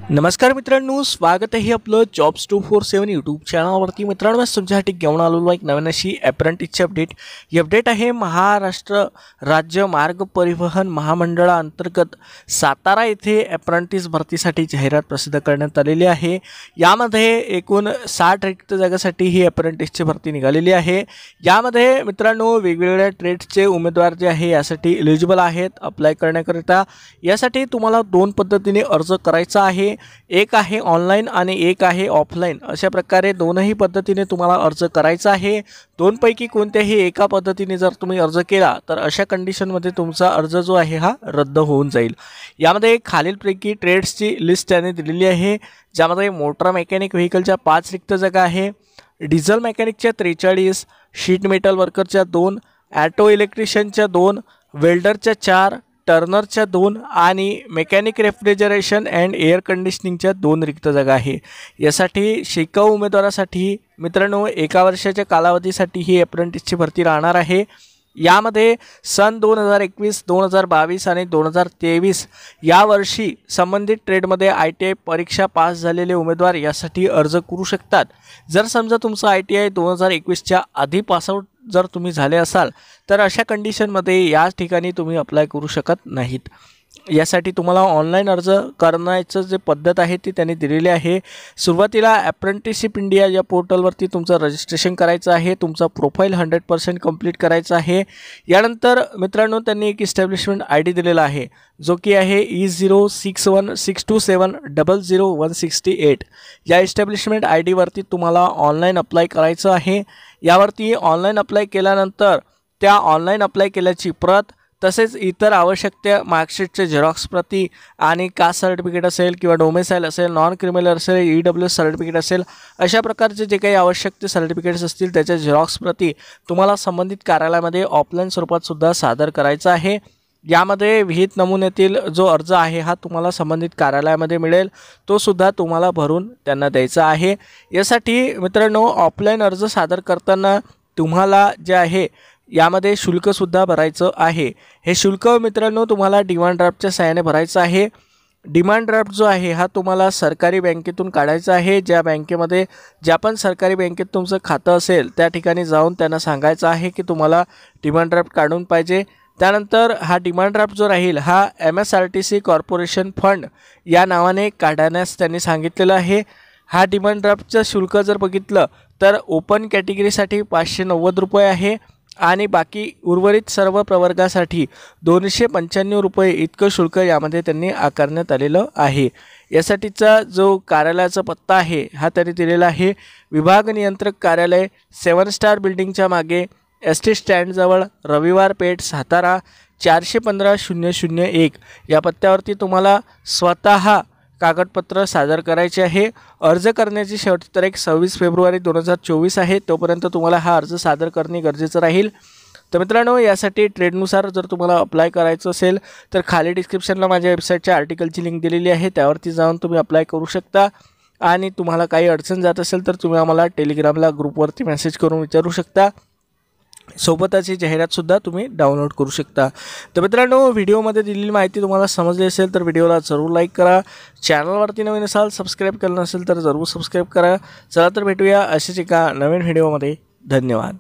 नमस्कार मित्रांनो, स्वागत आहे आपलं जॉब्स 247 यूट्यूब चॅनलवरती. मित्रांनो, तुमच्यासाठी घेऊन आलेलो एक नवीन अशी अप्रेंटिसची अपडेट. ही अपडेट आहे महाराष्ट्र राज्य मार्ग परिवहन महामंडळाअंतर्गत सातारा येथे अप्रेंटिस भरतीसाठी जाहिरात प्रसिद्ध करण्यात आलेली आहे. यामध्ये एकूण 60 रिक्त जागांसाठी ही अप्रेंटिसची भरती निघालेली आहे. यामध्ये मित्रांनो वेगवेगळ्या ट्रेड्सचे उमेदवार जे आहे यासाठी एलिजिबल आहेत अप्लाय करण्याकरिता. यासाठी तुम्हाला दोन पद्धतीने अर्ज करायचा आहे. एक आहे ऑनलाइन आणि एक आहे ऑफलाइन. अशा प्रकारे दोनही पद्धतीने तुम्हाला अर्ज करायचा आहे. दोनपैकी कोणत्याही एका पद्धतीने जर तुम्ही अर्ज केला तर अशा कंडिशनमध्ये तुमचा अर्ज जो आहे हा रद्द होऊन जाईल. यामध्ये खालीलपैकी ट्रेड्सची लिस्ट त्याने दिलेली आहे, ज्यामध्ये मोटर मेकॅनिक व्हेकलच्या 5 रिक्त जागा आहे, डिझेल मेकॅनिकच्या 43, शीट मेटल वर्करच्या 2, ॲटो इलेक्ट्रिशियनच्या 2, वेल्डरच्या 4, टर्नरच्या 2 आणि मेकॅनिक रेफ्रिजरेशन अँड एअर कंडिशनिंगच्या 2 रिक्त जागा आहे. यासाठी शिकाऊ उमेदवारासाठी मित्रांनो 1 वर्षाच्या कालावधीसाठी ही अप्रेंटिसची भरती राहणार आहे. यामध्ये सन 2021, 2022 आणि 2023 या वर्षी संबंधित ट्रेडमध्ये ITI परीक्षा पास झालेले उमेदवार यासाठी अर्ज करू शकतात. जर समजा तुमचं ITI 2021च्या आधी पासआउट जर तुम्ही झाले असाल तर अशा कंडिशनमध्ये या ठिकाणी तुम्ही अप्लाय करू शकत नाहीत. यासाठी तुम्हाला ऑनलाईन अर्ज करण्याचं जे पद्धत आहे ती त्यांनी दिलेली आहे. सुरुवातीला अप्रेंटिसशिप इंडिया या पोर्टलवरती तुमचं रजिस्ट्रेशन करायचं आहे. तुमचा प्रोफाईल 100% कंप्लीट करायचा आहे. यानंतर मित्रांनो त्यांनी एक इस्टॅब्लिशमेंट ID दिलेला आहे, जो की आहे E061627000168. या इस्टॅब्लिशमेंट ID वरती तुम्हाला ऑनलाईन अप्लाय करायचं आहे. यावरती ऑनलाईन अप्लाय केल्यानंतर त्या ऑनलाईन अप्लाय केल्याची प्रत तसेच इतर आवश्यक मार्कशीटचे झेरॉक्स प्रती आणि कास्ट सर्टिफिकेट असेल किंवा डोमेसाईल असेल, नॉन क्रिमिनल असेल, EWS सर्टिफिकेट असेल, अशा प्रकारचे जे काही आवश्यक ते सर्टिफिकेट्स असतील त्याच्या झेरॉक्स प्रती तुम्हाला संबंधित कार्यालयामध्ये ऑफलाईन स्वरूपात सुद्धा सादर करायचा आहे. यामध्ये विहित नमुन्यातील जो अर्ज आहे हा तुम्हाला संबंधित कार्यालयामध्ये मिळेल, तो सुद्धा तुम्हाला भरून त्यांना द्यायचा आहे. यासाठी मित्रांनो ऑफलाईन अर्ज सादर करताना तुम्हाला जे आहे यामध्ये शुल्कसुद्धा भरायचं आहे. हे शुल्क मित्रांनो तुम्हाला डिमांड ड्राफ्टच्या सहाय्याने भरायचं आहे. डिमांड ड्राफ्ट जो आहे हा तुम्हाला सरकारी बँकेतून काढायचा आहे. ज्या बँकेमध्ये ज्या पण सरकारी बँकेत तुमचं खातं असेल त्या ठिकाणी जाऊन त्यांना सांगायचं आहे की तुम्हाला डिमांड ड्राफ्ट काढून पाहिजे. त्यानंतर हा डिमांड ड्राफ्ट जो राहील हा MSRTC कॉर्पोरेशन फंड या नावाने काढण्यास त्यांनी सांगितलेलं आहे. हा डिमांड ड्राफ्टचं शुल्क जर बघितलं तर ओपन कॅटेगरीसाठी 590 रुपये आहे आणि बाकी उर्वरित सर्व प्रवर्गासाठी 295 रुपये इतकं शुल्क यामध्ये त्यांनी आकारण्यात आलेलं आहे. यासाठीचा जो कार्यालयाचा पत्ता आहे हा त्यांनी दिलेला आहे. विभाग नियंत्रक कार्यालय 7 स्टार बिल्डिंगच्या मागे ST स्टँडजवळ, रविवार पेठ, सातारा 415-001 या पत्त्यावरती तुम्हाला स्वतः कागदपत्र सादर करायचे आहे. अर्ज करण्याची शेवटची तारीख 26 फेब्रुवारी 2024 आहे. तोपर्यंत तुम्हाला हा अर्ज सादर करणे गरजेचं राहील. तर मित्रांनो यासाठी ट्रेडनुसार जर तुम्हाला अप्लाय करायचं असेल तर खाली डिस्क्रिप्शनला माझ्या वेबसाईटच्या आर्टिकलची लिंक दिलेली आहे, त्यावरती जाऊन तुम्ही अप्लाय करू शकता. आणि तुम्हाला काही अडचण जात असेल तर तुम्ही आम्हाला टेलिग्रामला ग्रुपवरती मेसेज करून विचारू शकता. सोबतच ही जाहिरातसुद्धा तुम्ही डाउनलोड करू शकता. तर मित्रांनो व्हिडिओमध्ये दिलेली माहिती तुम्हाला समजली असेल तर व्हिडिओला जरूर लाईक करा. चॅनलवरती नवीन असाल, सबस्क्राईब केलं नसेल तर जरूर सबस्क्राईब करा. चला तर भेटूया अशाच एका नवीन व्हिडिओमध्ये. धन्यवाद.